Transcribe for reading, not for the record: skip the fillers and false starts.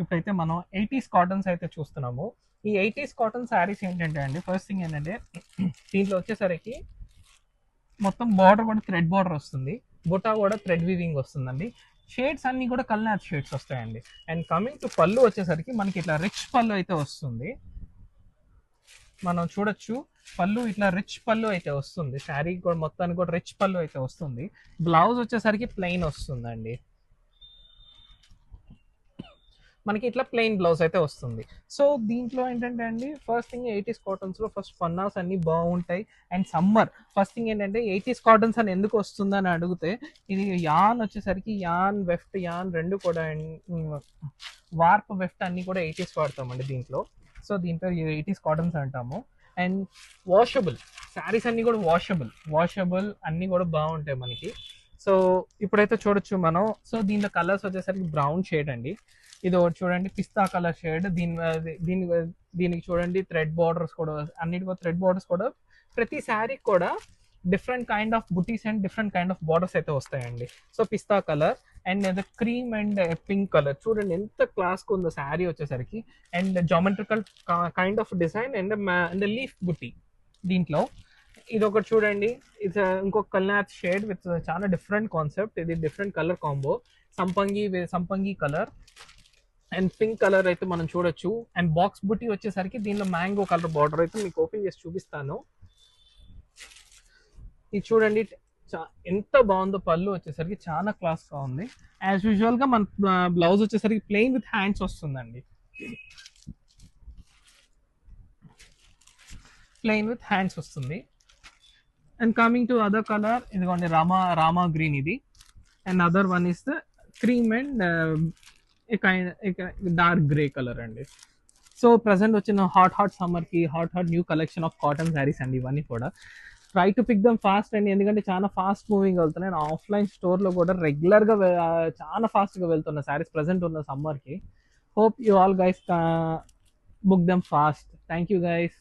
ఇప్పుడైతే మనం 80s cottons అయితే చూస్తున్నాము. ఈ 80s కాటన్ శారీస్ ఏంటంటే అండి, ఫస్ట్ థింగ్ ఏంటంటే దీంట్లో వచ్చేసరికి మొత్తం బార్డర్ కూడా థ్రెడ్ బార్డర్ వస్తుంది, బుటా కూడా థ్రెడ్ వీవింగ్ వస్తుందండి. షేడ్స్ అన్ని కూడా కల్నాథ్ షేడ్స్ వస్తాయండి. అండ్ కమింగ్ టు పళ్ళు వచ్చేసరికి మనకి ఇట్లా రిచ్ పళ్ళు అయితే వస్తుంది. మనం చూడొచ్చు పళ్ళు ఇట్లా రిచ్ పళ్ళు అయితే వస్తుంది. శారీ కూడా మొత్తానికి కూడా రిచ్ పళ్ళు అయితే వస్తుంది. బ్లౌజ్ వచ్చేసరికి ప్లెయిన్ వస్తుందండి. మనకి ఇట్లా ప్లెయిన్ బ్లౌజ్ అయితే వస్తుంది. సో దీంట్లో ఏంటంటే అండి, ఫస్ట్ థింగ్ 80s కాటన్స్లో ఫస్ట్ పన్నాస్ అన్ని బాగుంటాయి. అండ్ సమ్మర్ ఫస్ట్ థింగ్ ఏంటంటే 80s కాటన్స్ అని ఎందుకు వస్తుందని అడిగితే, ఇది యాన్ వచ్చేసరికి యాన్ వెఫ్ట్ యాన్ రెండు కూడా వార్ప్ వెఫ్ట్ అన్ని కూడా 80s వాడతామండి దీంట్లో. సో దీంట్లో 80s కాటన్స్ అంటాము. అండ్ వాషబుల్ శారీస్ అన్ని కూడా వాషబుల్ అన్ని కూడా బాగుంటాయి మనకి. సో ఇప్పుడైతే చూడొచ్చు మనం. సో దీంట్లో కలర్స్ వచ్చేసరికి బ్రౌన్ షేడ్ అండి. ఇది ఒకటి చూడండి, పిస్తా కలర్ షేడ్. దీనికి చూడండి థ్రెడ్ బార్డర్స్ కూడా, అన్నిటికీ థ్రెడ్ బార్డర్స్ కూడా, ప్రతి శారీ కూడా different kind of buttis and different kind of borders అయితే వస్తాయండి. So pista colour and cream and pink colour చూడండి ఎంత క్లాస్గా ఉందో శారీ వచ్చేసరికి. And geometrical kind of design and leaf బుటీ దీంట్లో. ఇది ఒకటి చూడండి, ఇది ఇంకొక కల్నాథ్ షేడ్ విత్ చాలా డిఫరెంట్ కాన్సెప్ట్. ఇది డిఫరెంట్ కలర్ కాంబో, సంపంగి కలర్ అండ్ పింక్ కలర్ అయితే మనం చూడొచ్చు. అండ్ బాక్స్ బుటీ వచ్చేసరికి దీనిలో మ్యాంగో కలర్ బార్డర్ అయితే మీకు ఓపెన్ చేసి చూపిస్తాను. ఇది చూడండి ఎంత బాగుందో. పళ్ళు వచ్చేసరికి చాలా క్లాస్ గా ఉంది. యాజ్ యూజువల్ గా మన బ్లౌజ్ వచ్చేసరికి ప్లెయిన్ విత్ హ్యాండ్స్ వస్తుందండి. ప్లెయిన్ విత్ హ్యాండ్స్ వస్తుంది. And coming to other colour, ఇదిగోండి రామా గ్రీన్ ఇది. And other one is the cream and dark grey colour అండి. సో ప్రజెంట్ వచ్చిన హాట్ సమ్మర్ కి hot new collection of cotton saris అండి ఇవన్నీ కూడా. Try to pick them fast అండి, ఎందుకంటే చాలా ఫాస్ట్ మూవింగ్ వెళ్తున్నాయి. ఆఫ్లైన్ స్టోర్ లో కూడా రెగ్యులర్ గా చాలా ఫాస్ట్ గా వెళ్తున్న శారీస్ ప్రజెంట్ ఉన్న సమ్మర్ కి. Hope you all guys book them fast. Thank you guys.